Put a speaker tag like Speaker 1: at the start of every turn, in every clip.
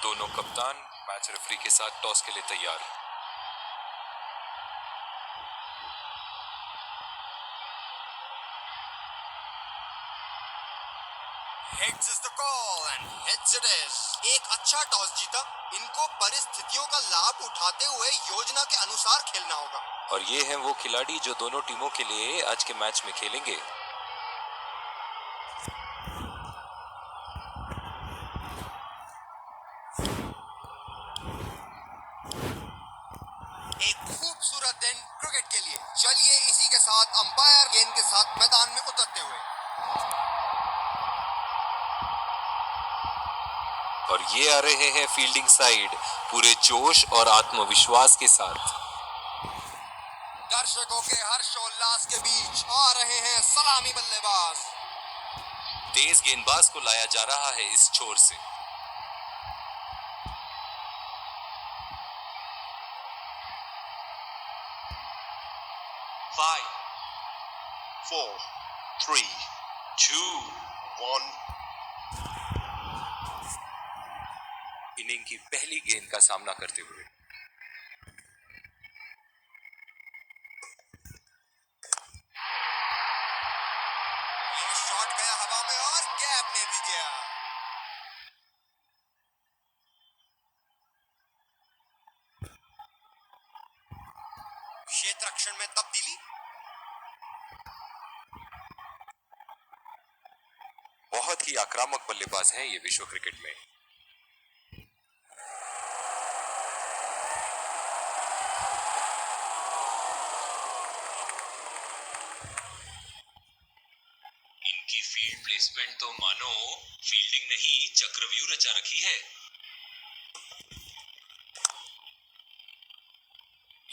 Speaker 1: दोनों कप्तान match referee के साथ टॉस के लिए तैयार।
Speaker 2: Heads is the call and heads it is. एक अच्छा टॉस जीता, इनको परिस्थितियों का लाभ उठाते हुए योजना के अनुसार खेलना होगा।
Speaker 1: और ये हैं वो खिलाड़ी जो दोनों टीमों के लिए आज के मैच में खेलेंगे।
Speaker 2: एक खूबसूरत दिन क्रिकेट के लिए। चलिए इसी के साथ अंपायर गेंद के साथ मैदान में उतरते हुए।
Speaker 1: और ये आ रहे हैं फील्डिंग साइड पूरे जोश और आत्मविश्वास के साथ।
Speaker 2: दर्शकों के हर्षोल्लास के बीच आ रहे हैं सलामी बल्लेबाज।
Speaker 1: तेज गेंदबाज को लाया जा रहा है इस छोर से।
Speaker 3: Five, 4, 3, 2, 1.
Speaker 1: इनिंग की पहली गेंद का सामना करते हुए
Speaker 2: ये शॉट गया हवा में और गैप में भी गया। क्षेत्र रक्षण में तब्दीली।
Speaker 1: बहुत ही आक्रामक बल्लेबाज हैं ये विश्व क्रिकेट में।
Speaker 4: इनकी फील्ड प्लेसमेंट तो मानो फील्डिंग नहीं चक्रव्यूह रचा रखी है।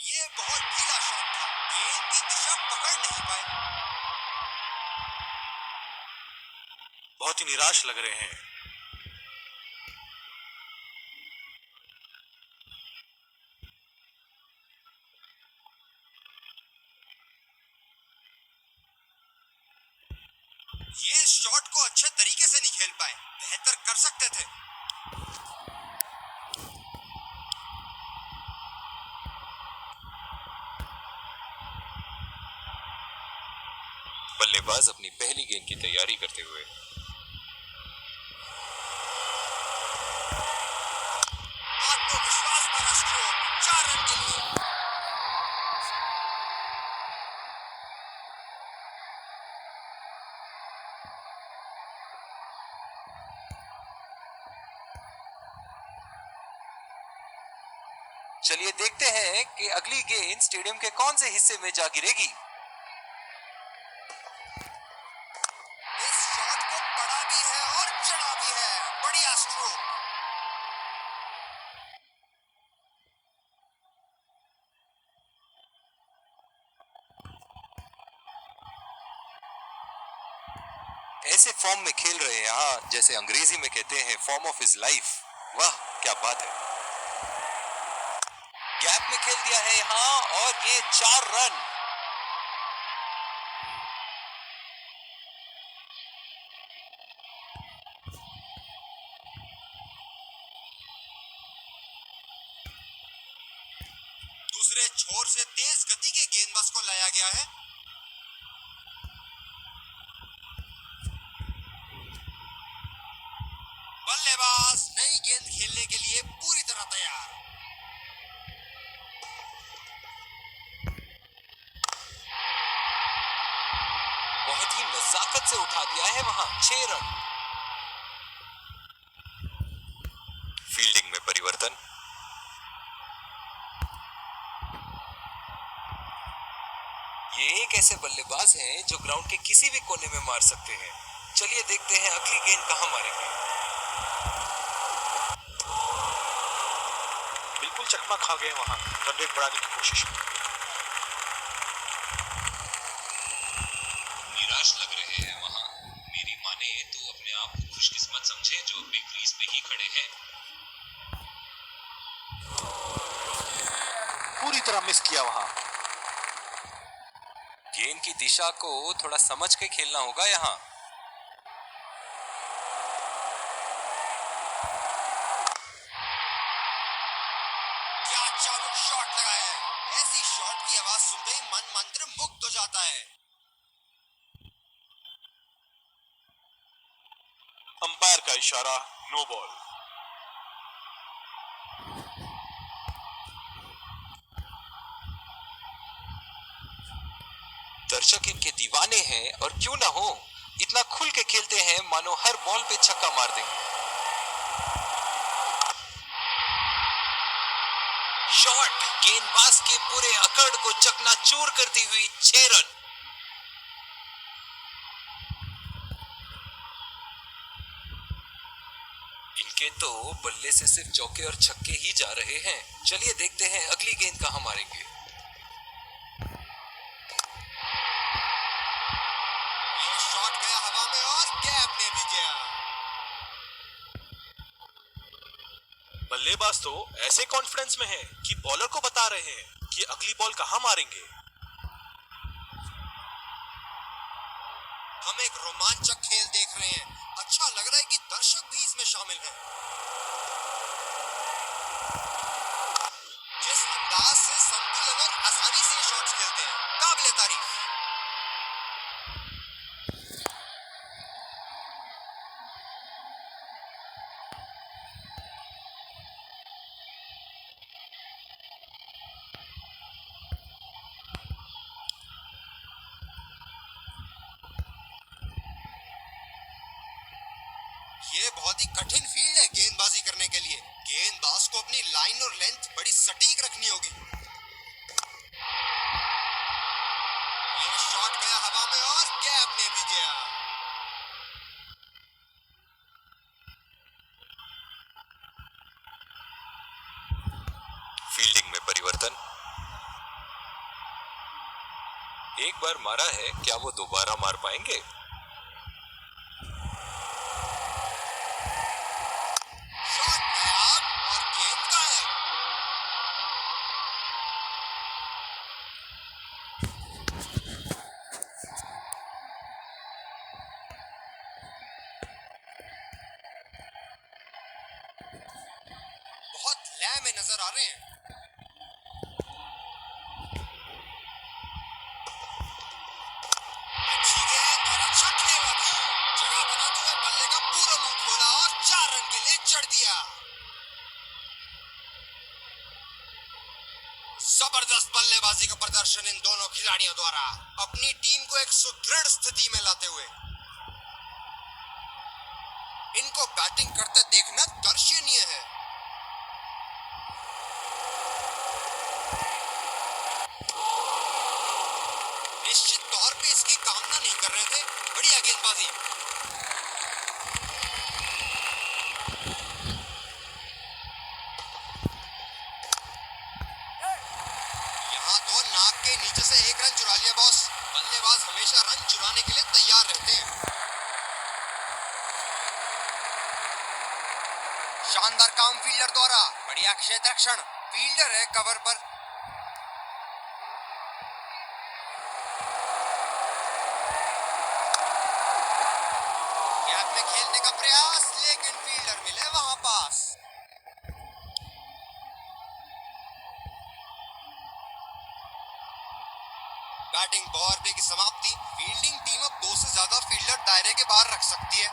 Speaker 2: ये बहुत ढीला शॉट था, गेंद की दिशा पकड़ नहीं पाए।
Speaker 3: बहुत ही निराश लग रहे हैं।
Speaker 2: ये शॉट को अच्छे तरीके से नहीं खेल पाए, बेहतर कर सकते थे।
Speaker 1: बल्लेबाज अपनी पहली गेंद की तैयारी करते हुए
Speaker 2: आत्मविश्वास भरा स्ट्रोक, 4 रन के लिए।
Speaker 1: चलिए देखते हैं कि अगली गेंद स्टेडियम के कौन से हिस्से में जा गिरेगी।
Speaker 2: इस शॉट को पड़ा भी है और चढ़ा भी है, बढ़िया स्ट्रोक।
Speaker 1: ऐसे फॉर्म में खेल रहे हैं यहाँ, जैसे अंग्रेजी में कहते हैं फॉर्म ऑफ हिज लाइफ। वाह क्या बात है। गैप में खेल दिया है यहाँ और ये 4 रन।
Speaker 2: दूसरे छोर से तेज गति के गेंदबाज को लाया गया है। बल्लेबाज नई गेंद खेलने के लिए पूरी तरह तैयार।
Speaker 1: बहुत ही नजाकत से उठा दिया है वहां, 6 रन। फील्डिंग में परिवर्तन। ये एक ऐसे बल्लेबाज हैं जो ग्राउंड के किसी भी कोने में मार सकते हैं। चलिए देखते हैं अगली गेंद कहां मारेंगे।
Speaker 3: बिल्कुल चकमा खा गए वहां, रन रेट बढ़ाने की कोशिश में।
Speaker 4: निराश लग रहे हैं वहां। मेरी माने तो अपने आप को खुशकिस्मत समझे जो अपने क्रीज पे ही खड़े हैं।
Speaker 3: पूरी तरह मिस किया वहां।
Speaker 1: गेंद की दिशा को थोड़ा समझ के खेलना होगा यहाँ।
Speaker 2: सुनते ही मन मंत्र मुग्ध हो जाता है।
Speaker 3: अंपायर का इशारा, नो बॉल।
Speaker 1: दर्शक इनके दीवाने हैं और क्यों ना हो, इतना खुल के खेलते हैं मानो हर बॉल पे छक्का मार देंगे। शॉट, गेंदबाज के पूरे अकड़ को चकनाचूर करती हुई 6 रन। इनके तो बल्ले से सिर्फ चौके और छक्के ही जा रहे हैं। चलिए देखते हैं अगली गेंद कहां मारेंगे।
Speaker 2: ये शॉट गया हवा में और गैप में भी गया।
Speaker 3: बल्लेबाज तो ऐसे कॉन्फिडेंस में है कि बॉलर को बता रहे हैं कि अगली बॉल कहां मारेंगे।
Speaker 2: हम एक रोमांचक खेल देख रहे हैं। अच्छा लग रहा है कि दर्शक भी इसमें शामिल हैं। जिस अंदाज से संतुलन और आसानी से ये शॉट्स खेलते हैं, काबिले तारीफ। ये बहुत ही कठिन फील्ड है गेंदबाजी करने के लिए। गेंदबाज को अपनी लाइन और लेंथ बड़ी सटीक रखनी होगी। ये शॉट गया हवा में और गैप में भी गया।
Speaker 1: फील्डिंग में परिवर्तन। एक बार मारा है, क्या वो दोबारा मार पाएंगे?
Speaker 2: शॉट नायाब और गेंद गायब। बहुत लय में नजर आ रहे हैं। अच्छी गेंद और अच्छा खेला भी। जगह बनाते हुए बल्ले का पूरा मुंह खोला और 4 रन के लिए जड़ दिया। जबरदस्त बल्लेबाजी का प्रदर्शन इन दोनों खिलाड़ियों द्वारा, अपनी टीम को एक सुदृढ़ स्थिति में लाते हुए। इनको बैटिंग करते देखना दर्शनीय है। निश्चित तौर पे इसकी कामना नहीं कर रहे थे। बढ़िया गेंदबाजी। यहाँ तो नाक के नीचे से 1 रन चुरा लिया बॉस। बल्लेबाज हमेशा रन चुराने के लिए तैयार रहते हैं। शानदार काम फील्डर द्वारा। बढ़िया क्षेत्र रक्षण। फील्डर है कवर पर। गैप में खेलने का प्रयास, लेकिन फील्डर मिले वहां पास। बैटिंग पावर प्ले की समाप्ति। फील्डिंग टीम अब 2 से ज्यादा फील्डर दायरे के बाहर रख सकती है।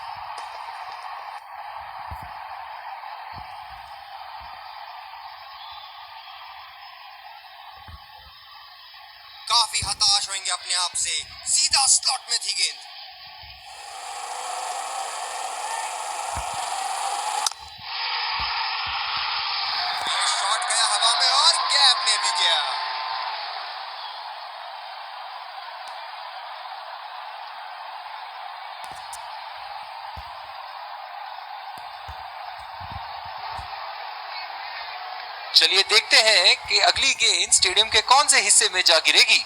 Speaker 2: काफी हताश होंगे अपने आप से। सीधा स्लॉट में थी गेंद। ये शॉट गया हवा में और गैप में भी गया।
Speaker 1: चलिए देखते हैं कि अगली गेंद स्टेडियम के कौन से हिस्से में जा गिरेगी।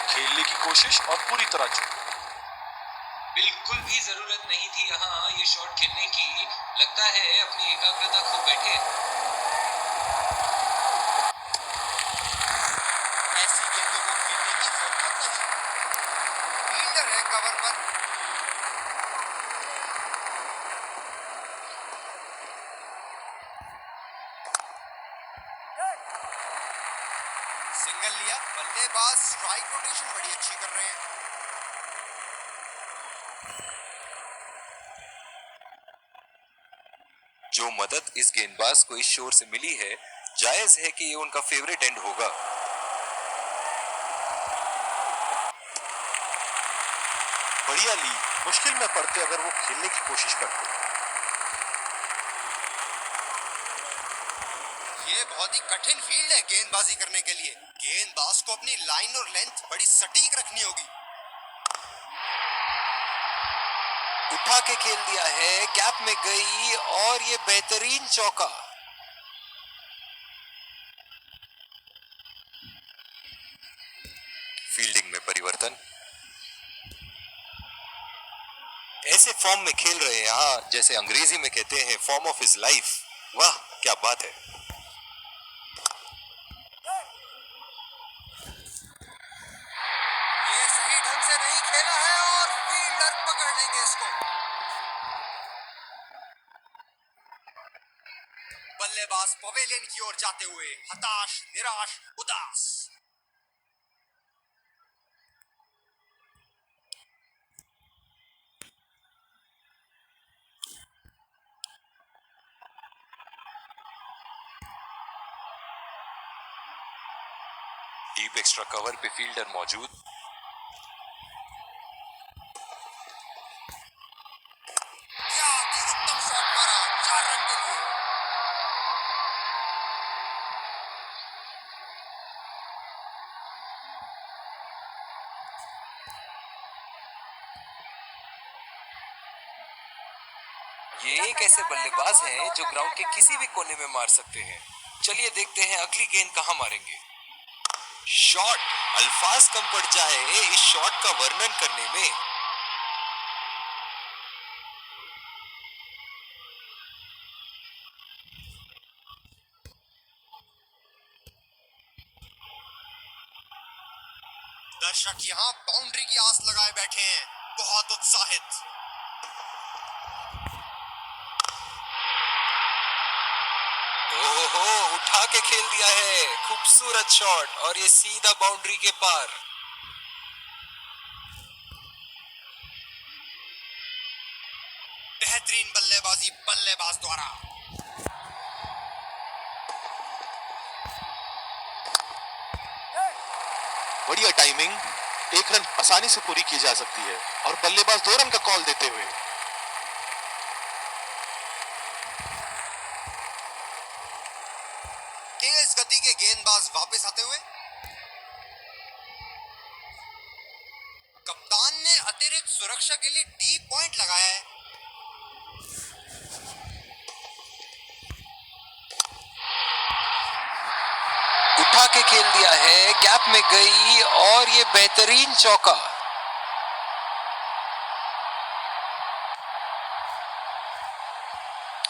Speaker 3: खेलने की कोशिश और पूरी तरह चूक।
Speaker 4: बिल्कुल भी जरूरत नहीं थी यहाँ ये शॉट खेलने की। लगता है अपनी एकाग्रता खो बैठे।
Speaker 2: ऐसी गेंदों को खेलने की जरूरत नहीं। फील्डर है कवर पर। गेंदबाज स्ट्राइक रोटेशन बड़ी अच्छी कर रहे हैं।
Speaker 1: जो मदद इस गेंदबाज को इस शोर से मिली है, जायज है कि ये उनका फेवरेट एंड होगा।
Speaker 5: बढ़िया ली, मुश्किल में पड़ते अगर वो खेलने की कोशिश करते।
Speaker 2: ये बहुत ही कठिन फील्ड है गेंदबाजी करने के लिए। गेंदबाज को अपनी लाइन और लेंथ बड़ी सटीक रखनी होगी।
Speaker 1: उठा के खेल दिया है, गैप में गई और ये बेहतरीन चौका। फील्डिंग में परिवर्तन। ऐसे फॉर्म में खेल रहे हैं यहाँ, जैसे अंग्रेजी में कहते हैं फॉर्म ऑफ हिज लाइफ। वाह क्या बात है।
Speaker 2: ये सही ढंग से नहीं खेला है और फील्डर पकड़ लेंगे इसको। बल्लेबाज पवेलियन की ओर जाते हुए हताश, निराश, उदास।
Speaker 1: डीप एक्स्ट्रा कवर पे फील्डर मौजूद।
Speaker 2: क्या उत्तम शॉट मारा, 4 रन के लिए।
Speaker 1: ये एक ऐसे बल्लेबाज हैं जो ग्राउंड के किसी भी कोने में मार सकते हैं। चलिए देखते हैं अगली गेंद कहां मारेंगे। शॉट, अल्फाज कम पड़ जाए इस शॉट का वर्णन करने में।
Speaker 2: दर्शक यहाँ बाउंड्री की आस लगाए बैठे हैं, बहुत उत्साहित।
Speaker 1: ओहो, उठा के खेल दिया है, खूबसूरत शॉट और ये सीधा बाउंड्री के पार।
Speaker 2: बेहतरीन बल्लेबाजी बल्लेबाज द्वारा।
Speaker 5: बढ़िया टाइमिंग, 1 रन आसानी से पूरी की जा सकती है और बल्लेबाज 2 रन का कॉल देते हुए।
Speaker 2: तेज गति के गेंदबाज वापस आते हुए। कप्तान ने अतिरिक्त सुरक्षा के लिए डी पॉइंट लगाया है।
Speaker 1: उठा के खेल दिया है, गैप में गई और ये बेहतरीन चौका।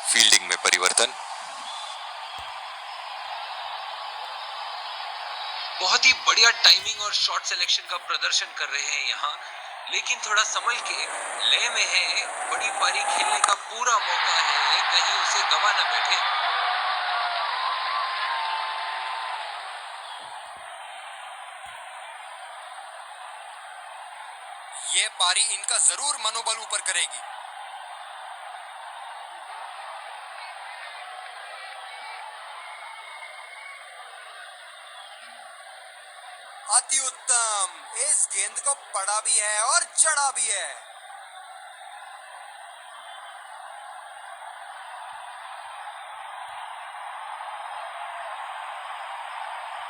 Speaker 1: फील्डिंग में परिवर्तन। बहुत ही बढ़िया टाइमिंग और शॉट सिलेक्शन का प्रदर्शन कर रहे हैं यहाँ, लेकिन थोड़ा संभल के लय में है। बड़ी पारी खेलने का पूरा मौका है, कहीं उसे गवा न बैठे।
Speaker 2: ये पारी इनका जरूर मनोबल ऊपर करेगी। अति उत्तम, इस गेंद को पड़ा भी है और चढ़ा भी है।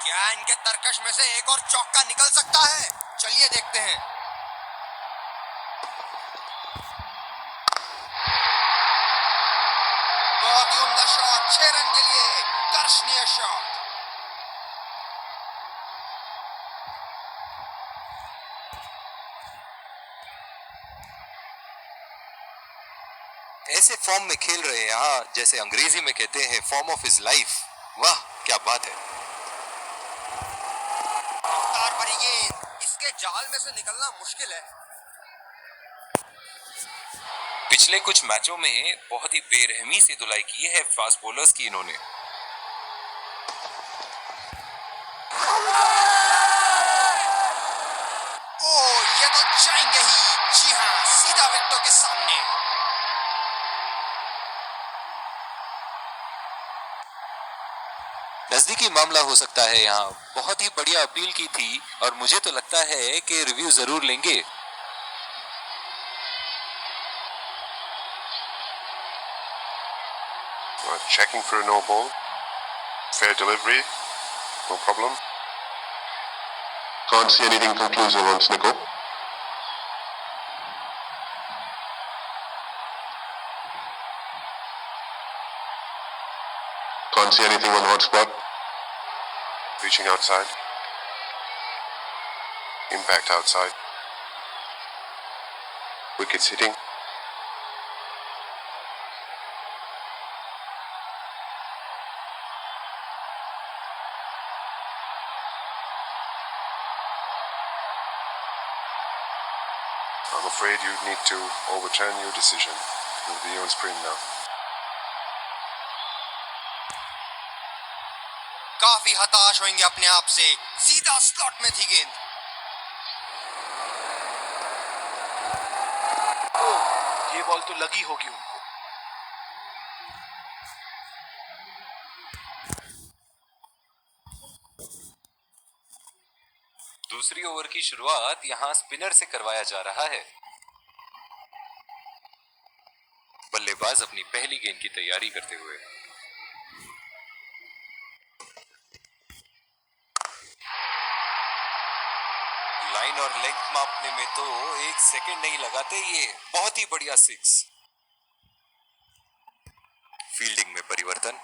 Speaker 2: क्या इनके तरकश में से एक और चौका निकल सकता है? चलिए देखते हैं। बहुत ही उम्दा शॉट, 6 रन के लिए दर्शनीय शॉट।
Speaker 1: ऐसे फॉर्म में खेल रहे हैं यहाँ, जैसे अंग्रेजी में कहते हैं फॉर्म ऑफ हिज लाइफ। वाह क्या बात है।
Speaker 2: रफ्तार भरी गेंद, इसके जाल में से निकलना मुश्किल है।
Speaker 1: पिछले कुछ मैचों में बहुत ही बेरहमी से धुलाई की है फास्ट बॉलर्स की इन्होंने।
Speaker 2: ये तो जाएंगे ही, जी हाँ, सीधा विकेटों के सामने।
Speaker 1: नजदीकी मामला हो सकता है यहाँ। बहुत ही बढ़िया अपील की थी और मुझे तो लगता है कि रिव्यू जरूर लेंगे।
Speaker 6: Checking for a no ball. Fair delivery. No problem. Can't see anything conclusive on Snickle. Can't see anything on hotspot. Reaching outside. Impact outside. Wickets hitting. I'm afraid you need to overturn your decision. You'll be on screen now.
Speaker 2: काफी हताश होंगे अपने आप से, सीधा slot में थी गेंद।
Speaker 5: ये बॉल तो लगी होगी उनको।
Speaker 1: दूसरी ओवर की शुरुआत यहाँ स्पिनर से करवाया जा रहा है। बल्लेबाज अपनी पहली गेंद की तैयारी करते हुए। लाइन और लेंथ मापने में तो 1 सेकंड नहीं लगाते ये। बहुत ही बढ़िया सिक्स। फील्डिंग में परिवर्तन।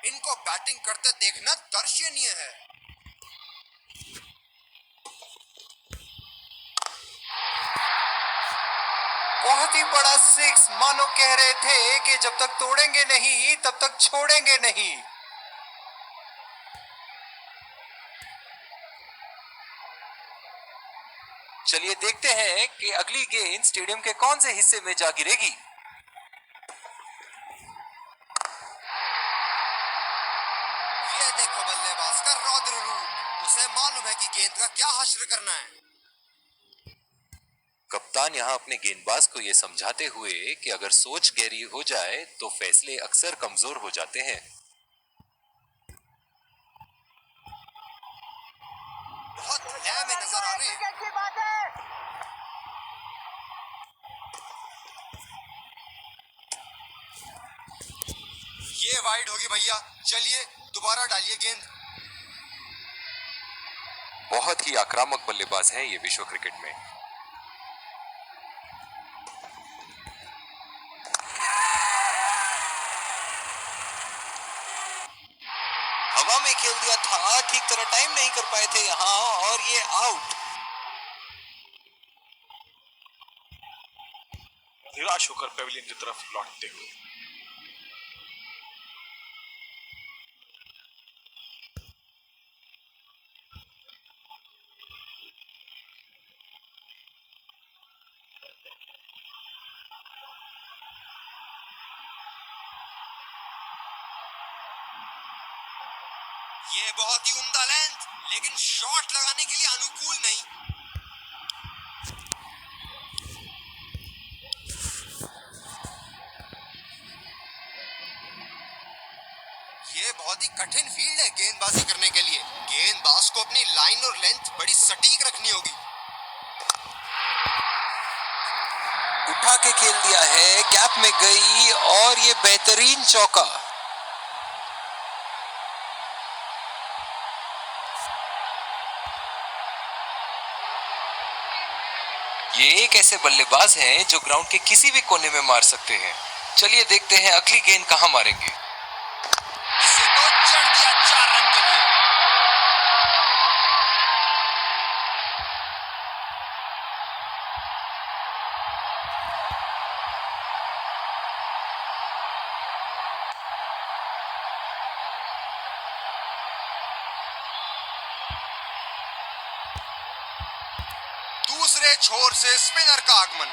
Speaker 2: इनको बैटिंग करते देखना दर्शनीय है।
Speaker 1: बहुत ही बड़ा सिक्स। मानो कह रहे थे कि जब तक तोड़ेंगे नहीं तब तक छोड़ेंगे नहीं। चलिए देखते हैं कि अगली गेंद स्टेडियम के कौन से हिस्से में जा गिरेगी।
Speaker 2: ये देखो बल्लेबाज का रौद्र रूप। उसे मालूम है कि गेंद का क्या हश्र करना है।
Speaker 1: कप्तान यहाँ अपने गेंदबाज को यह समझाते हुए कि अगर सोच गहरी हो जाए तो फैसले अक्सर कमजोर हो जाते हैं।
Speaker 2: बहुत लय में नजर आ रहे हैं। ये वाइड होगी भैया, चलिए दोबारा डालिए गेंद।
Speaker 1: बहुत ही आक्रामक बल्लेबाज हैं ये विश्व क्रिकेट में। हवा में खेल दिया था, ठीक तरह टाइम नहीं कर पाए थे यहाँ और ये आउट।
Speaker 3: निराश होकर पेविलियन की तरफ लौटते हुए।
Speaker 2: ये बहुत ही उम्दा लेंथ, लेकिन शॉट लगाने के लिए अनुकूल नहीं। ये बहुत ही कठिन फील्ड है गेंदबाजी करने के लिए। गेंदबाज को अपनी लाइन और लेंथ बड़ी सटीक रखनी होगी।
Speaker 1: उठा के खेल दिया है, गैप में गई और ये बेहतरीन चौका। ये एक ऐसे बल्लेबाज हैं जो ग्राउंड के किसी भी कोने में मार सकते हैं। चलिए देखते हैं अगली गेंद कहां मारेंगे।
Speaker 2: इसे तो जड़ दिया 4 रन के लिए। दूसरे छोर से स्पिनर का आगमन।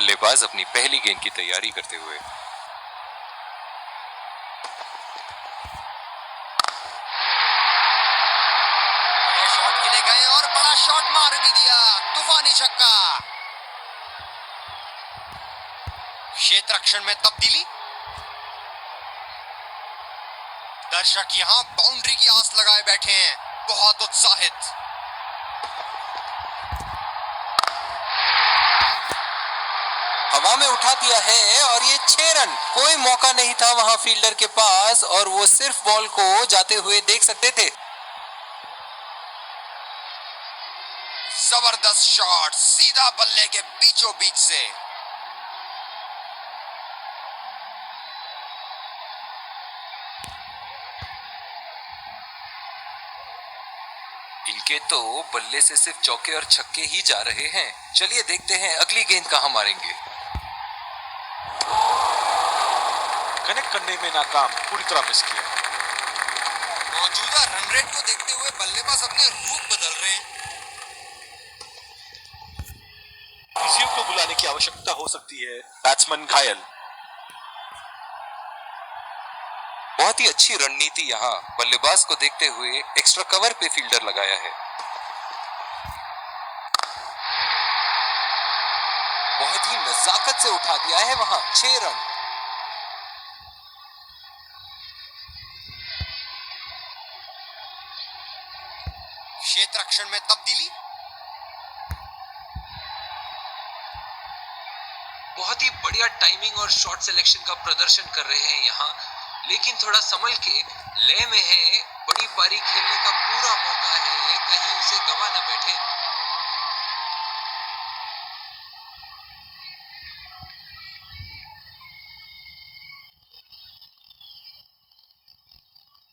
Speaker 1: बल्लेबाज अपनी पहली गेंद की तैयारी करते हुए।
Speaker 2: बड़े शॉट के लिए गए और बड़ा शॉट मार भी दिया, तूफानी छक्का। क्षेत्र रक्षण में तब्दीली। दर्शक यहां बाउंड्री की आस लगाए बैठे हैं, बहुत उत्साहित।
Speaker 1: हवा में उठा दिया है और ये 6 रन। कोई मौका नहीं था वहां फील्डर के पास और वो सिर्फ बॉल को जाते हुए देख सकते थे।
Speaker 2: जबरदस्त शॉट, सीधा बल्ले के बीचों बीच से।
Speaker 1: इनके तो बल्ले से सिर्फ चौके और छक्के ही जा रहे हैं। चलिए देखते हैं अगली गेंद कहां मारेंगे।
Speaker 3: कनेक्ट करने में नाकाम, पूरी तरह मिस किया।
Speaker 2: मौजूदा रन रेट को देखते हुए बल्लेबाज अपने रूप बदल रहे हैं।
Speaker 3: फिजियो को बुलाने की आवश्यकता हो सकती है। बैट्समैन घायल।
Speaker 1: बहुत ही अच्छी रणनीति यहाँ बल्लेबाज को देखते हुए एक्स्ट्रा कवर पे फील्डर लगाया है। बहुत ही नजाकत से उठा दिया है वहां 6 रन।
Speaker 2: क्षेत्र रक्षण में तब्दीली।
Speaker 4: बहुत ही बढ़िया टाइमिंग और शॉट सिलेक्शन का प्रदर्शन कर रहे हैं यहाँ, लेकिन थोड़ा संभल के लय में है। बड़ी पारी खेलने का पूरा मौका है, कहीं उसे गवा ना बैठे।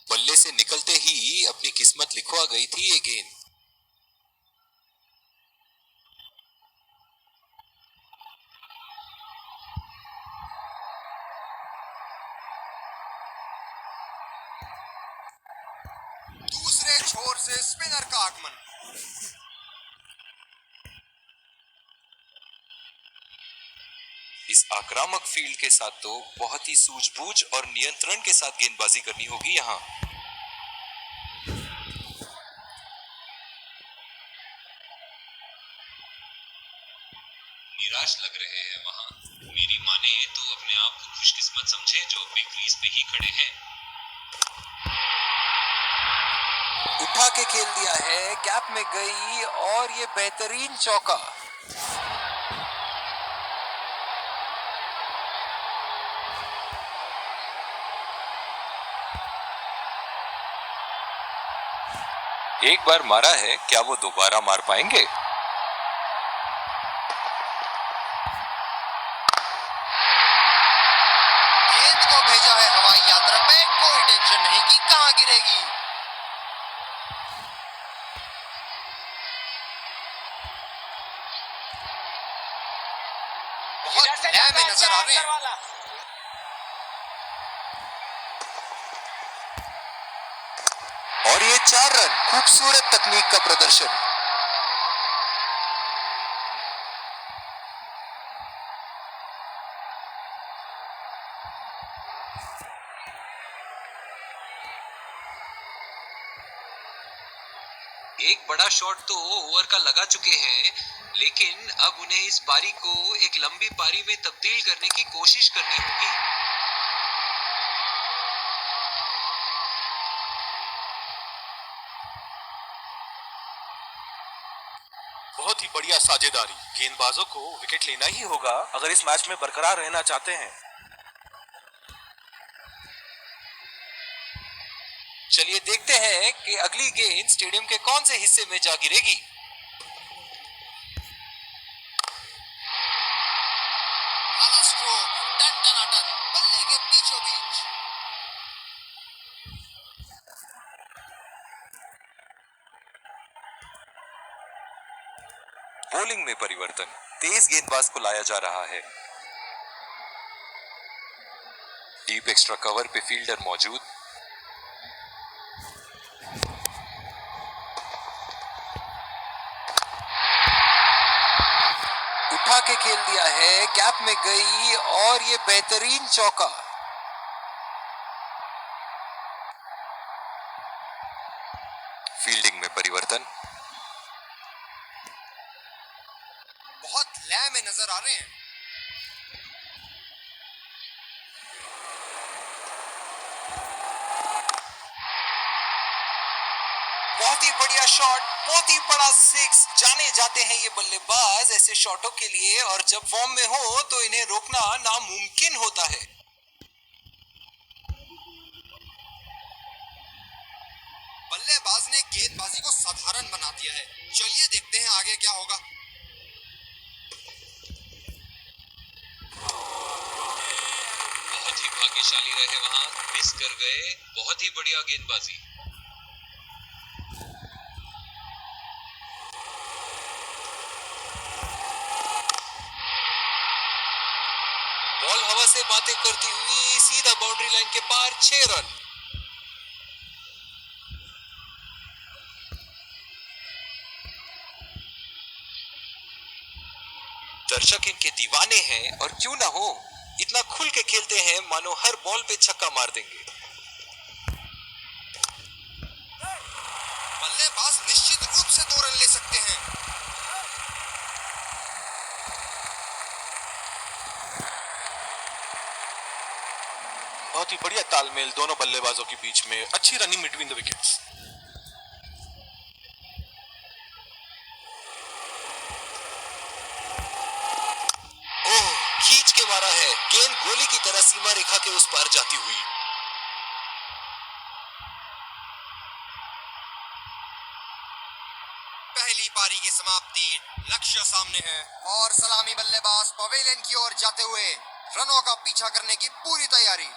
Speaker 1: बल्ले से निकलते ही अपनी किस्मत लिखवा गई थी ये गेंद।
Speaker 2: दूसरे छोर से स्पिनर का आगमन।
Speaker 1: इस आक्रामक फील्ड के साथ तो बहुत ही सूझबूझ और नियंत्रण के साथ गेंदबाजी करनी होगी यहाँ।
Speaker 4: निराश लग रहे हैं वहां। मेरी माने तो अपने आप को खुशकिस्मत समझे जो अपनी क्रीज पे ही खड़े हैं।
Speaker 1: उठा के खेल दिया है, गैप में गई और ये बेहतरीन चौका। एक बार मारा है, क्या वो दोबारा मार पाएंगे?
Speaker 2: गेंद को भेजा है हवाई यात्रा पे, कोई टेंशन नहीं कि कहां गिरेगी। बहुत लय में नजर आ रहे हैं।
Speaker 1: और ये 4 रन, खूबसूरत तकनीक का प्रदर्शन।
Speaker 4: एक बड़ा शॉट तो ओवर का लगा चुके हैं, लेकिन अब उन्हें इस पारी को एक लंबी पारी में तब्दील करने की कोशिश करनी होगी।
Speaker 3: बहुत ही बढ़िया साझेदारी। गेंदबाजों को विकेट लेना ही होगा अगर इस मैच में बरकरार रहना चाहते हैं।
Speaker 1: चलिए देखते हैं कि अगली गेंद स्टेडियम के कौन से हिस्से में जा गिरेगी।
Speaker 2: आला स्ट्रोक, टन-टनाटन, बल्ले के बीचों बीच।
Speaker 1: बॉलिंग में परिवर्तन, तेज गेंदबाज को लाया जा रहा है। डीप एक्स्ट्रा कवर पे फील्डर मौजूद। उठा के खेल दिया है, गैप में गई और ये बेहतरीन चौका। फील्डिंग में परिवर्तन।
Speaker 2: बहुत लय में नजर आ रहे हैं।
Speaker 1: बहुत ही बढ़िया शॉट, बहुत ही बड़ा सिक्स। जाने जाते हैं ये बल्लेबाज ऐसे शॉटों के लिए, और जब फॉर्म में हो तो इन्हें रोकना नामुमकिन होता है।
Speaker 2: बल्लेबाज ने गेंदबाजी को साधारण बना दिया है। चलिए देखते हैं आगे क्या होगा।
Speaker 4: बहुत ही भाग्यशाली रहे वहां, मिस कर गए। बहुत ही बढ़िया गेंदबाजी।
Speaker 1: बॉल हवा से बातें करती हुई सीधा बाउंड्री लाइन के पार, 6 रन। दर्शक इनके दीवाने हैं, और क्यों ना हो, इतना खुल के खेलते हैं मानो हर बॉल पे छक्का मार देंगे।
Speaker 2: बल्लेबाज निश्चित रूप से 2 रन ले सकते हैं।
Speaker 3: बहुत ही बढ़िया तालमेल दोनों बल्लेबाजों के बीच में, अच्छी रनिंग बिटवीन द विकेट्स।
Speaker 1: ओह, खींच के मारा है, गेंद गोली की तरह सीमा रेखा के उस पार जाती हुई।
Speaker 2: पहली पारी की समाप्ति, लक्ष्य सामने है और सलामी बल्लेबाज पवेलियन की ओर जाते हुए रनों का पीछा करने की पूरी तैयारी।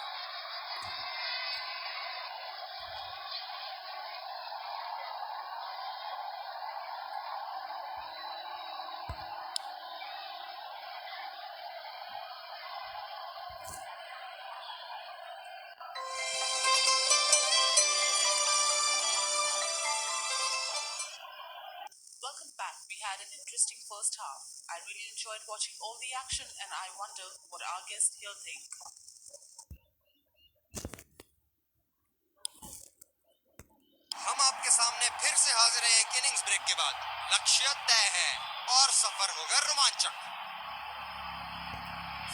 Speaker 7: Welcome back. We had an interesting first half. I really enjoyed watching all the action and I wonder what our guests here think.
Speaker 2: हम आपके सामने फिर से हाजिर है एक इनिंग्स ब्रेक के बाद। लक्ष्य तय है और सफर होगा रोमांचक।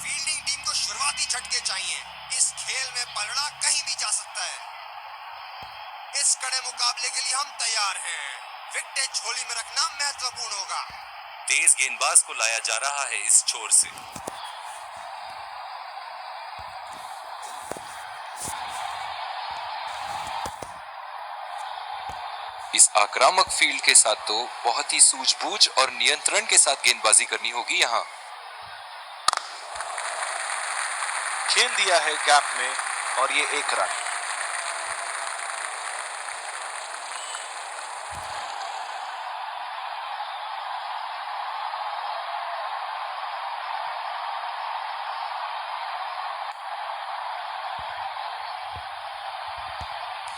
Speaker 2: फील्डिंग टीम को शुरुआती झटके चाहिए। इस खेल में पलड़ा कहीं भी जा सकता है। इस कड़े मुकाबले के लिए हम तैयार हैं। विकेट झोली में रखना महत्वपूर्ण होगा।
Speaker 1: तेज गेंदबाज को लाया जा रहा है इस छोर से। इस आक्रामक फील्ड के साथ तो बहुत ही सूझबूझ और नियंत्रण के साथ गेंदबाजी करनी होगी यहाँ।
Speaker 3: खेल दिया है गैप में और ये 1 रन।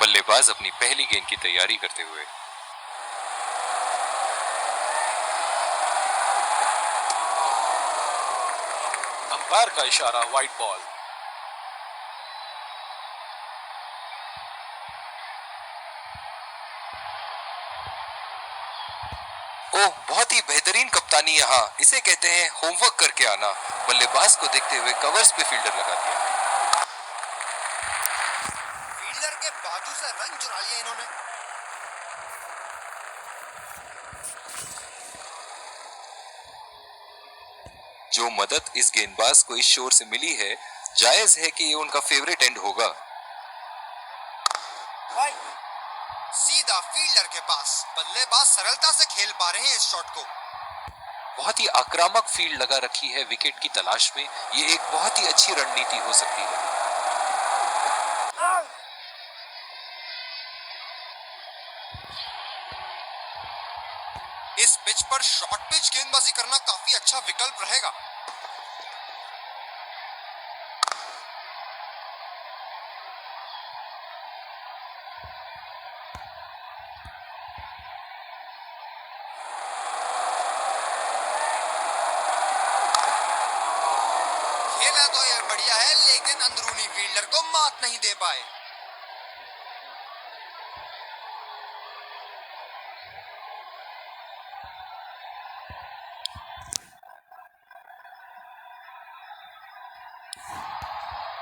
Speaker 1: बल्लेबाज अपनी पहली गेंद की तैयारी करते हुए।
Speaker 3: अंपायर का इशारा, वाइड बॉल।
Speaker 1: ओह, बहुत ही बेहतरीन कप्तानी यहाँ, इसे कहते हैं होमवर्क करके आना। बल्लेबाज को देखते हुए कवर्स पे फील्डर लगा दिया।
Speaker 2: फील्डर के बाजू से रन चुरा लिया इन्होंने।
Speaker 1: जो मदद इस गेंदबाज को इस शोर से मिली है, जायज है कि ये उनका फेवरेट एंड होगा।
Speaker 2: सीधा फील्डर के पास। बल्लेबाज सरलता से खेल पा रहे हैं इस शॉट को।
Speaker 1: बहुत ही आक्रामक फील्ड लगा रखी है विकेट की तलाश में। ये एक बहुत ही अच्छी रणनीति हो सकती है।
Speaker 2: इस पिच पर शॉर्ट पिच गेंदबाजी करना काफी अच्छा विकल्प रहेगा। फील्डर को मात नहीं दे पाए।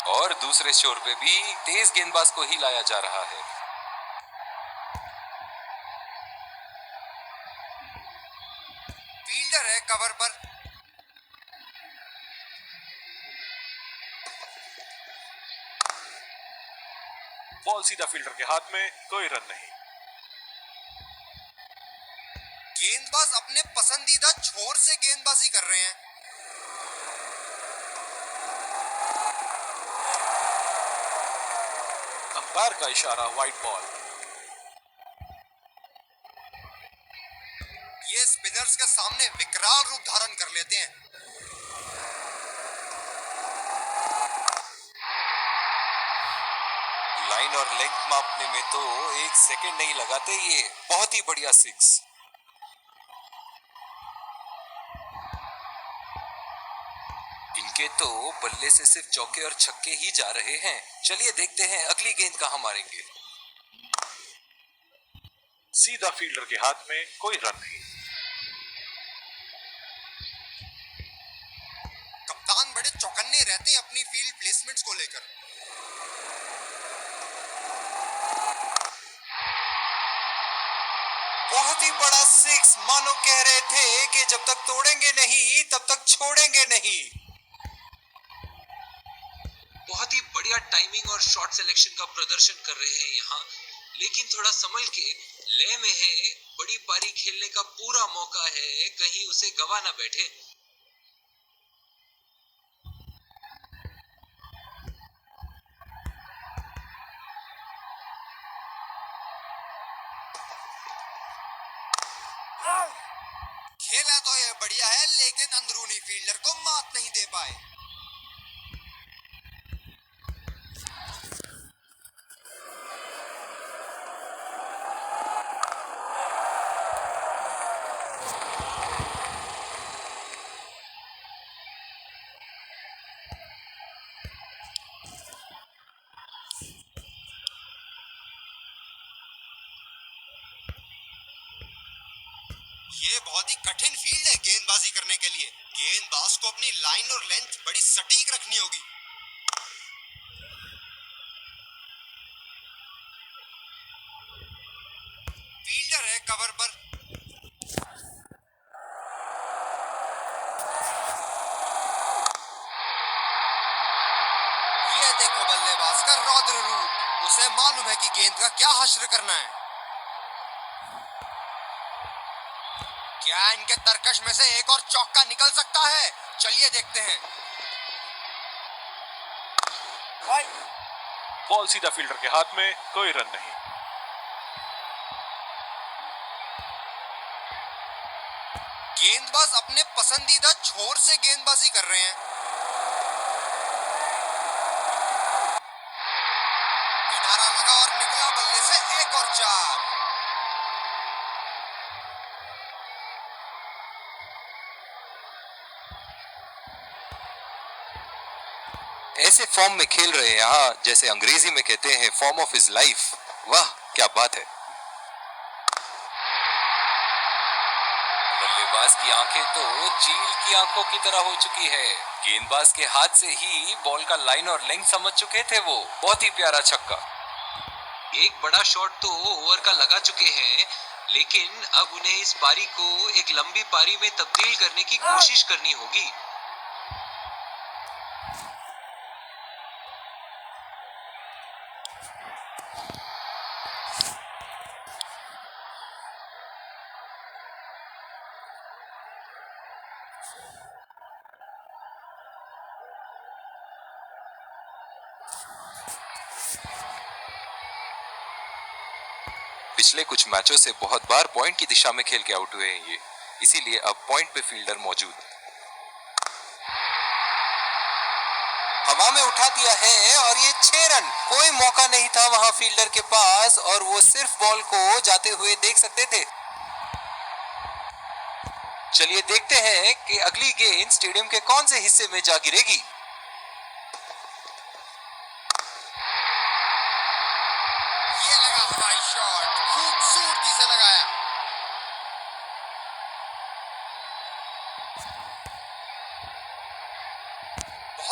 Speaker 1: और दूसरे शोर पे भी तेज गेंदबाज को ही लाया जा रहा है।
Speaker 2: फील्डर है कवर पर।
Speaker 3: बॉल सीधा फील्डर के हाथ में, कोई रन नहीं।
Speaker 2: गेंदबाज अपने पसंदीदा छोर से गेंदबाजी कर रहे हैं।
Speaker 3: अंपायर का इशारा, वाइड बॉल।
Speaker 2: ये स्पिनर्स के सामने विकराल रूप धारण कर लेते हैं।
Speaker 1: लाइन और लेंथ मापने में तो 1 सेकंड नहीं लगाते ये। बहुत ही बढ़िया सिक्स। इनके तो बल्ले से सिर्फ चौके और छक्के ही जा रहे हैं। चलिए देखते हैं अगली गेंद कहां मारेंगे।
Speaker 3: सीधा फील्डर के हाथ में, कोई रन नहीं।
Speaker 2: कप्तान बड़े चौकन्ने रहते हैं अपनी फील्ड प्लेसमेंट्स को लेकर।
Speaker 1: बहुत ही बड़ा सिक्स। मानो कह रहे थे कि जब तक तोड़ेंगे नहीं तब तक छोड़ेंगे नहीं।
Speaker 4: बहुत ही बढ़िया टाइमिंग और शॉट सिलेक्शन का प्रदर्शन कर रहे हैं यहाँ, लेकिन थोड़ा संभल के। लय में है, बड़ी पारी खेलने का पूरा मौका है, कहीं उसे गवा ना बैठे।
Speaker 2: खेला तो ये बढ़िया है, लेकिन अंदरूनी फील्डर को मात नहीं दे पाए। ये बहुत ही कठिन फील्ड है गेंदबाजी करने के लिए। गेंदबाज को अपनी लाइन और लेंथ बड़ी सटीक रखनी होगी। फील्डर है कवर पर। ये देखो बल्लेबाज का रौद्र रूप। उसे मालूम है कि गेंद का क्या हश्र करना है। क्या इनके तरकश में से एक और चौका निकल सकता है? चलिए देखते हैं।
Speaker 3: बॉल सीधा फील्डर के हाथ में, कोई रन नहीं।
Speaker 2: गेंदबाज अपने पसंदीदा छोर से गेंदबाजी कर रहे हैं। किनारा लगा और निकला बल्ले से एक और चार।
Speaker 1: ऐसे फॉर्म में खेल रहे हैं यहाँ, जैसे अंग्रेजी में कहते हैं फॉर्म ऑफ हिज लाइफ। वाह क्या बात है। बल्लेबाज की आंखें तो चील की आंखों की तरह हो चुकी है। गेंदबाज के हाथ से ही बॉल का लाइन और लेंथ समझ चुके थे वो। बहुत ही प्यारा छक्का।
Speaker 4: एक बड़ा शॉट तो ओवर का लगा चुके हैं, लेकिन अब उन्हें इस पारी को एक लंबी पारी में तब्दील करने की कोशिश करनी होगी।
Speaker 1: पिछले कुछ मैचों से बहुत बार पॉइंट की दिशा में खेल के आउट हुए हैं ये, इसीलिए अब पॉइंट पे फील्डर मौजूद। हवा में उठा दिया है और ये 6 रन। कोई मौका नहीं था वहां फील्डर के पास और वो सिर्फ बॉल को जाते हुए देख सकते थे। चलिए देखते हैं कि अगली गेंद स्टेडियम के कौन से हिस्से में जा गिरेगी।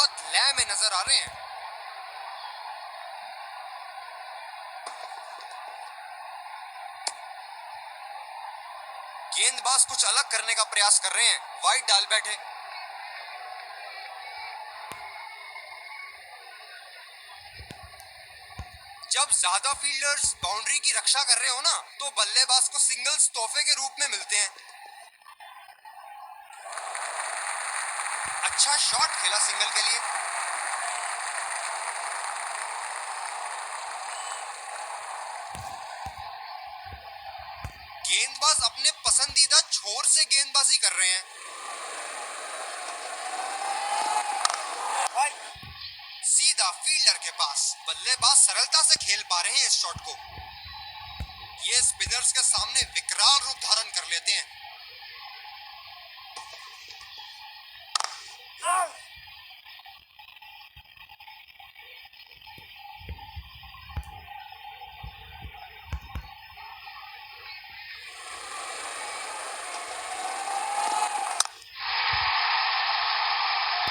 Speaker 2: बहुत लय में नजर आ रहे हैं। गेंदबाज कुछ अलग करने का प्रयास कर रहे हैं, वाइड डाल बैठे। जब ज्यादा फील्डर्स बाउंड्री की रक्षा कर रहे हो ना, तो बल्लेबाज को सिंगल्स तोहफे के रूप में मिलते हैं। अच्छा शॉट खेला सिंगल के लिए। गेंदबाज अपने पसंदीदा छोर से गेंदबाजी कर रहे हैं। सीधा फील्डर के पास। बल्लेबाज सरलता से खेल पा रहे हैं इस शॉट को। ये स्पिनर्स के सामने विकराल रूप धारण कर लेते हैं।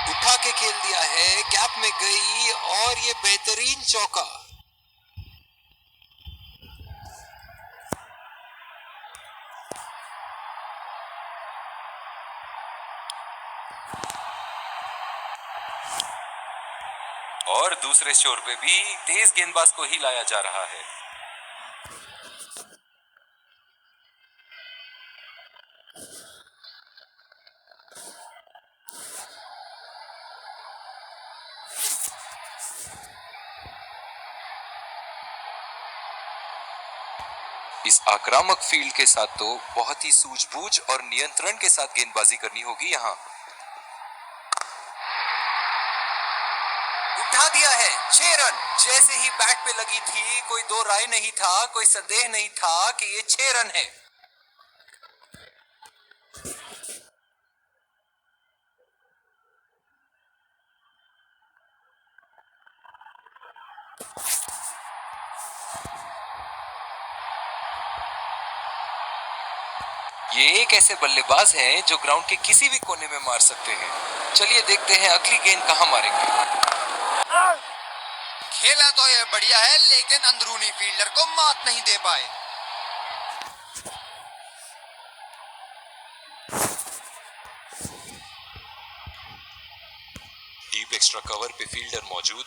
Speaker 1: उठा के खेल दिया है, गैप में गई और ये बेहतरीन चौका। और दूसरे छोर पे भी तेज गेंदबाज को ही लाया जा रहा है। इस आक्रामक फील्ड के साथ तो बहुत ही सूझबूझ और नियंत्रण के साथ गेंदबाजी करनी होगी यहाँ। उठा दिया है, 6 रन। जैसे ही बैट पे लगी थी, कोई दो राय नहीं था, कोई संदेह नहीं था कि ये 6 रन है। ये एक ऐसे बल्लेबाज हैं जो ग्राउंड के किसी भी कोने में मार सकते हैं। चलिए देखते हैं अगली गेंद कहां मारेंगे।
Speaker 2: खेला तो ये बढ़िया है, लेकिन अंदरूनी फील्डर को मात नहीं दे पाए।
Speaker 1: डीप एक्स्ट्रा कवर पे फील्डर मौजूद।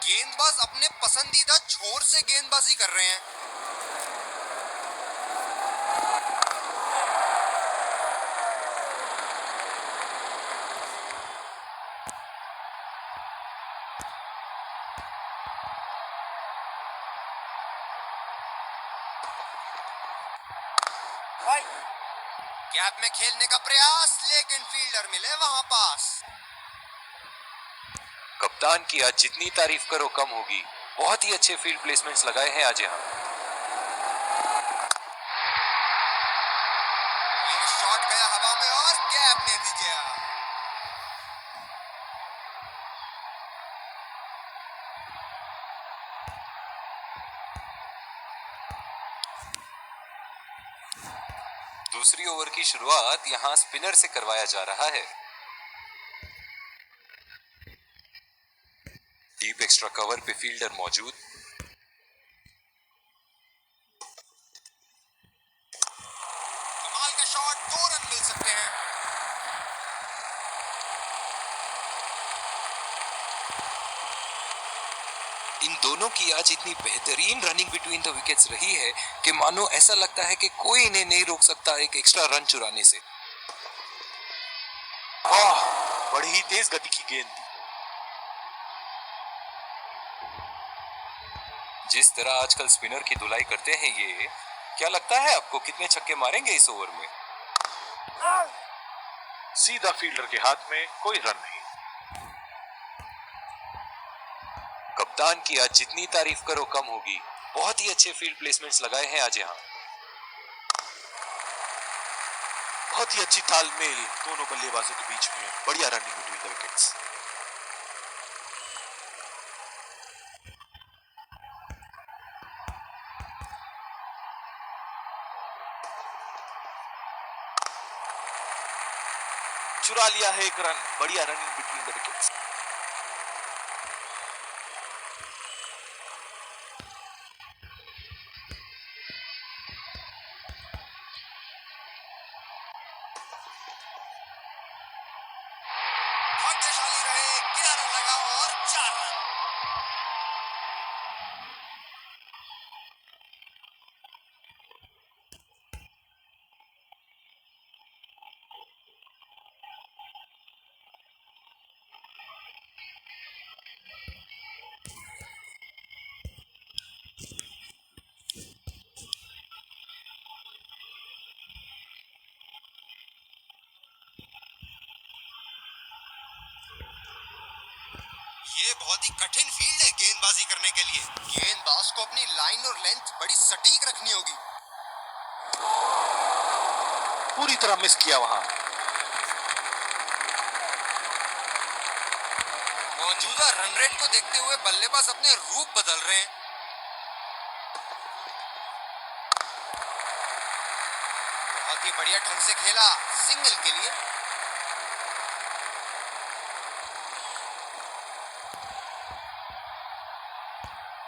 Speaker 2: गेंदबाज अपने पसंदीदा छोर से गेंदबाजी कर रहे हैं। गैप में खेलने का प्रयास, लेकिन फील्डर मिले वहां पास।
Speaker 1: कप्तान की आज जितनी तारीफ करो कम होगी। बहुत ही अच्छे फील्ड प्लेसमेंट्स लगाए हैं आज यहाँ।
Speaker 2: ये शॉट गया हवा में और गैप में भी गया।
Speaker 1: दूसरी ओवर की शुरुआत यहाँ स्पिनर से करवाया जा रहा है। डीप एक्स्ट्रा कवर पे फील्डर मौजूद।
Speaker 2: कमाल का शॉट, 2 रन मिल सकते हैं।
Speaker 1: इन दोनों की आज इतनी बेहतरीन रनिंग बिटवीन द विकेट्स रही है कि मानो ऐसा लगता है कि कोई इन्हें नहीं रोक सकता एक एक्स्ट्रा रन चुराने से।
Speaker 5: बड़ी ही तेज गति की गेंद थी।
Speaker 1: जिस तरह आजकल स्पिनर की धुलाई करते हैं ये, क्या लगता है आपको कितने छक्के मारेंगे इस ओवर में?
Speaker 5: सीधा फील्डर के हाथ में, कोई रन नहीं।
Speaker 1: कप्तान की आज जितनी तारीफ करो कम होगी। बहुत ही अच्छे फील्ड प्लेसमेंट्स लगाए हैं आज यहाँ।
Speaker 5: बहुत ही अच्छी तालमेल दोनों बल्लेबाजों के बीच में। बढ़िया रनिंग बिटवीन द विकेट्स।
Speaker 3: लिया है एक रन। बढ़िया रनिंग बिटवीन द विकेट्स।
Speaker 2: भाग्यशाली रहे, किनारा लगा और 4 रन। ये बहुत ही कठिन फील्ड है गेंदबाजी करने के लिए। गेंदबाज को अपनी लाइन और लेंथ बड़ी सटीक रखनी होगी।
Speaker 5: पूरी तरह मिस किया वहां।
Speaker 2: मौजूदा रन रेट को देखते हुए बल्लेबाज अपने रूप बदल रहे हैं। बहुत ही बढ़िया ढंग से खेला, सिंगल के लिए।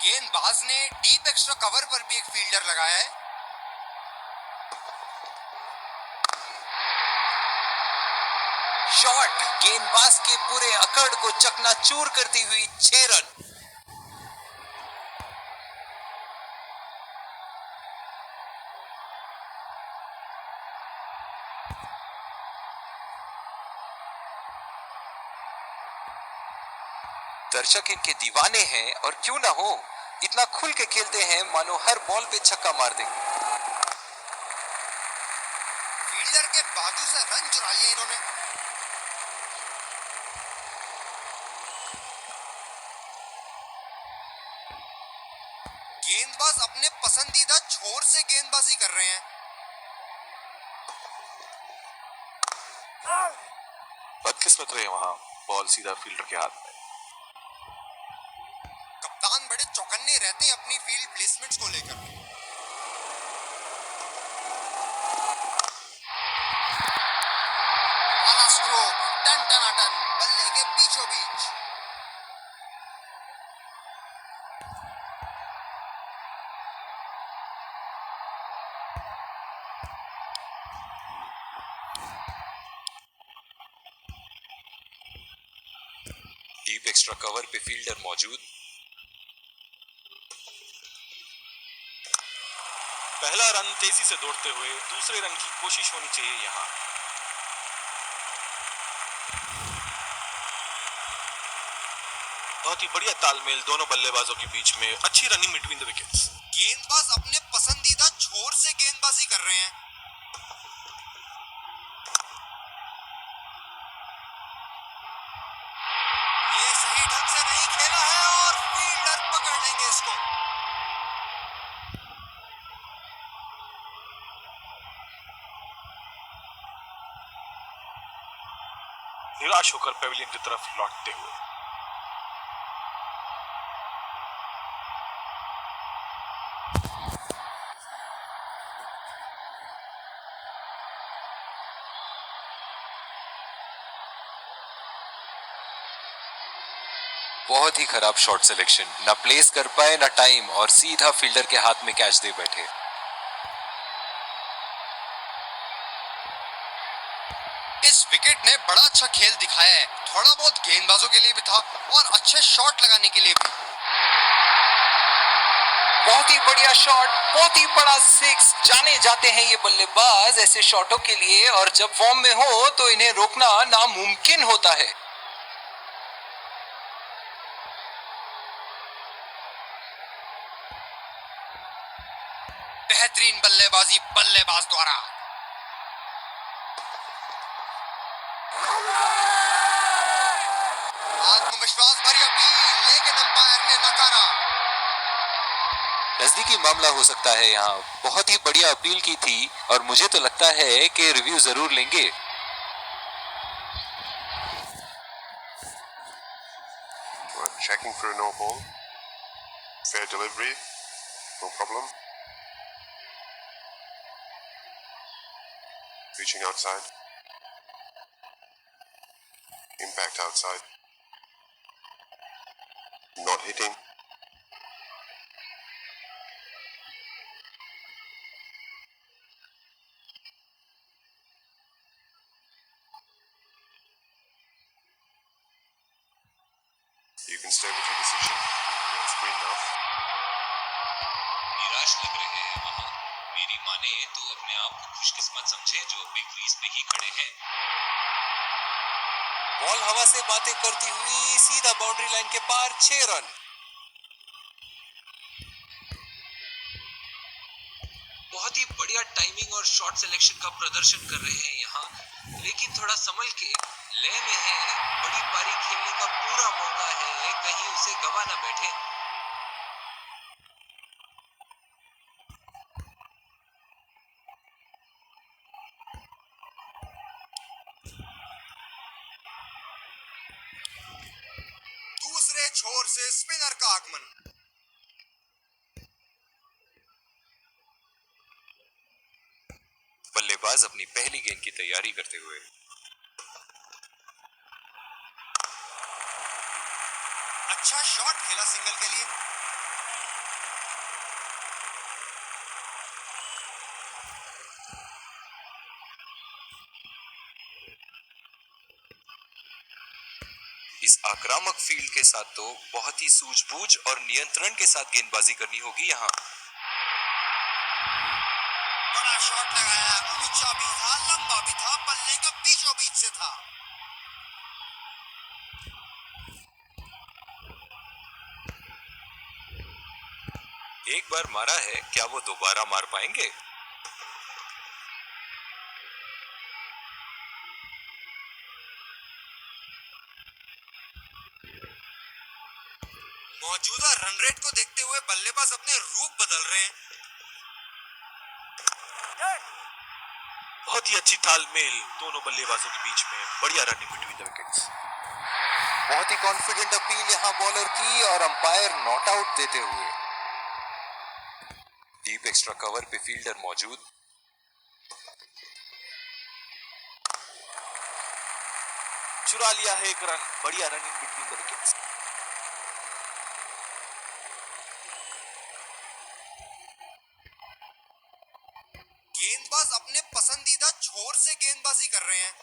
Speaker 2: गेंदबाज ने डीप एक्स्ट्रा कवर पर भी एक फील्डर लगाया है।
Speaker 1: शॉट गेंदबाज के पूरे अकड़ को चकनाचूर करती हुई 6 रन। दर्शक इनके दीवाने हैं और क्यों ना हो, इतना खुल के खेलते हैं मानो हर बॉल पे छक्का मार देंगे।
Speaker 2: फील्डर के बाजू से रन चुरा लिया इन्होंने। गेंदबाज अपने पसंदीदा छोर से गेंदबाजी कर रहे हैं।
Speaker 5: बदकिस्मत रहे वहां, बॉल सीधा फील्डर के हाथ में।
Speaker 2: कप्तान बड़े चौकन्ने रहते हैं अपनी फील्ड प्लेसमेंट्स को लेकर। आला स्ट्रोक, टन टनाटन, बल्ले के बीचों बीच।
Speaker 1: डीप एक्स्ट्रा कवर पे फील्डर मौजूद।
Speaker 3: पहला रन तेजी से दौड़ते हुए दूसरे रन की कोशिश होनी चाहिए यहां। बहुत ही बढ़िया तालमेल दोनों बल्लेबाजों के बीच में। अच्छी रनिंग बिटवीन द विकेट्स।
Speaker 2: गेंदबाज अपने पसंदीदा छोर से गेंदबाजी कर रहे हैं। ये सही ढंग से नहीं खेला है और फील्डर पकड़ लेंगे इसको।
Speaker 3: निराश होकर पेविलियन की तरफ लौटते हुए।
Speaker 1: बहुत ही खराब शॉट सिलेक्शन, ना प्लेस कर पाए ना टाइम, और सीधा फील्डर के हाथ में कैच दे बैठे।
Speaker 2: इस विकेट ने बड़ा अच्छा खेल दिखाया है, थोड़ा बहुत गेंदबाजों के लिए भी था और अच्छे शॉट लगाने के लिए भी।
Speaker 1: बहुत ही बढ़िया शॉट, बहुत ही बड़ा सिक्स। जाने जाते हैं ये बल्लेबाज ऐसे शॉटों के लिए, और जब फॉर्म में हो तो इन्हें रोकना नामुमकिन होता है।
Speaker 2: बेहतरीन बल्लेबाजी बल्लेबाज द्वारा। आत्मविश्वास भरी अपील, लेकिन अंपायर ने नकारा।
Speaker 1: नजदीकी मामला हो सकता है यहाँ। बहुत ही बढ़िया अपील की थी और मुझे तो लगता है कि रिव्यू जरूर लेंगे।
Speaker 6: We're checking for a no ball. Fair delivery, no problem. Reaching outside. impact outside. Not hitting. You can stay with your decision. You'll be on screen now.
Speaker 4: निराश लग रहे हैं वहां। मेरी माने तो अपने आप को खुशकिस्मत समझे जो अभी क्रीज पे ही खड़े हैं।
Speaker 1: बॉल हवा से बातें करती हुई सीधा बाउंड्री लाइन के पार 6 रन।
Speaker 4: बहुत ही बढ़िया टाइमिंग और शॉट सिलेक्शन का प्रदर्शन कर रहे हैं यहाँ, लेकिन थोड़ा संभल के, लय में है, बड़ी पारी खेलने का पूरा मौका है, कहीं उसे गवा ना बैठे।
Speaker 2: दूसरे छोर से स्पिनर का आगमन।
Speaker 1: बल्लेबाज अपनी पहली गेंद की तैयारी करते हुए।
Speaker 2: अच्छा शॉट खेला सिंगल के लिए।
Speaker 1: इस आक्रामक फील्ड के साथ तो बहुत ही सूझबूझ और नियंत्रण के साथ गेंदबाजी करनी होगी यहाँ।
Speaker 2: बड़ा शॉट लगाया, ऊंचा भी था, लंबा भी था, बल्ले का बीचों बीच से था।
Speaker 1: एक बार मारा है, क्या वो दोबारा मार पाएंगे?
Speaker 2: मौजूदा रन रेट को देखते हुए बल्लेबाज अपने रूप बदल रहे हैं।
Speaker 3: बहुत ही अच्छी तालमेल दोनों बल्लेबाजों के बीच में, बढ़िया रनिंग बिटवीन द विकेट्स।
Speaker 1: बहुत ही कॉन्फिडेंट अपील यहाँ बॉलर की और अंपायर नॉट आउट देते हुए। डीप एक्स्ट्रा कवर पे फील्डर मौजूद।
Speaker 3: चुरा लिया है एक रन, बढ़िया रनिंग बिटवीन द विकेट्स।
Speaker 2: गेंदबाज अपने पसंदीदा छोर से गेंदबाजी कर रहे हैं।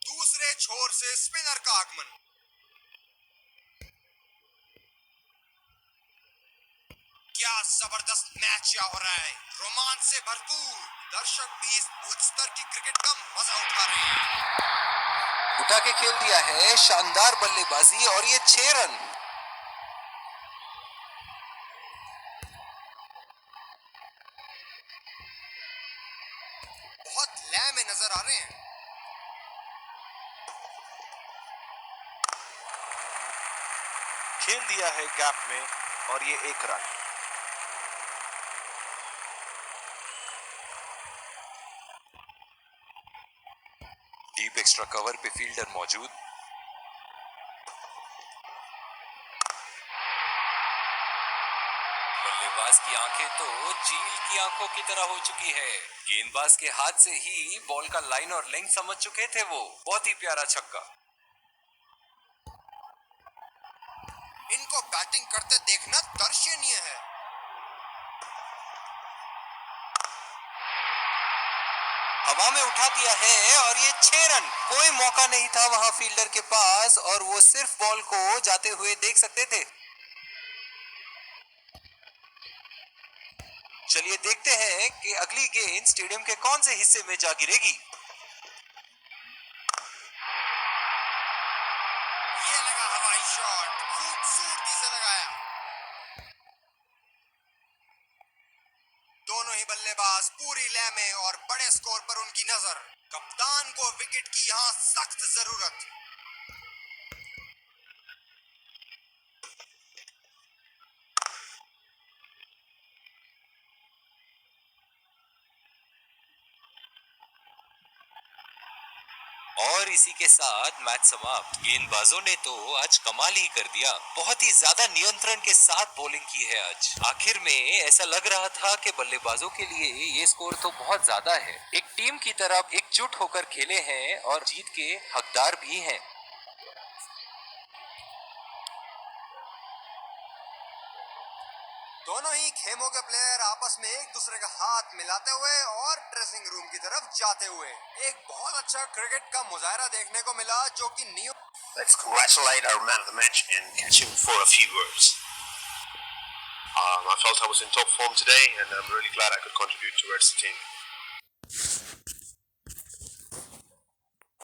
Speaker 2: दूसरे छोर से स्पिनर का आगमन। क्या जबरदस्त मैच या हो रहा है, रोमांच से भरपूर। दर्शक भी इस उच्च स्तर की क्रिकेट का मजा उठा रहे हैं।
Speaker 1: उठा के खेल दिया है, शानदार बल्लेबाजी और ये 6 रन।
Speaker 2: बहुत लय में नजर आ रहे हैं।
Speaker 3: खेल दिया है गैप में और ये एक रन।
Speaker 1: डीप एक्स्ट्रा कवर पे फील्डर मौजूद। बल्लेबाज की आंखें तो चील की आंखों की तरह हो चुकी है। गेंदबाज के हाथ से ही बॉल का लाइन और लेंथ समझ चुके थे वो। बहुत ही प्यारा छक्का।
Speaker 2: इनको बैटिंग करते देखना दर्शनीय है।
Speaker 1: हवा में उठा दिया है और ये 6 रन। कोई मौका नहीं था वहां फील्डर के पास और वो सिर्फ बॉल को जाते हुए देख सकते थे। चलिए देखते हैं कि अगली गेंद स्टेडियम के कौन से हिस्से में जा गिरेगी।
Speaker 2: ये लगा हवाई शॉट, खूबसूरती से लगाया। दोनों ही बल्लेबाज पूरी लय में और बड़े स्कोर पर उनकी नजर। कप्तान को विकेट की यहां सख्त जरूरत।
Speaker 1: और इसी के साथ मैच समाप्त। गेंदबाजों ने तो आज कमाल ही कर दिया, बहुत ही ज्यादा नियंत्रण के साथ बॉलिंग की है आज। आखिर में ऐसा लग रहा था कि बल्लेबाजों के लिए ये स्कोर तो बहुत ज्यादा है। एक टीम की तरफ एकजुट होकर खेले हैं और जीत के हकदार भी हैं।
Speaker 2: दोनों ही खेमों के प्लेयर आपस में एक दूसरे का हाथ मिलाते हुए और ड्रेसिंग रूम की तरफ जाते हुए एक बहुत अच्छा क्रिकेट का मुजाहरा देखने को मिला, जो कि new
Speaker 8: Let's congratulate our man of the match and catch him for a few words.
Speaker 6: I felt I was in top form today, and I'm really glad I could contribute towards the team.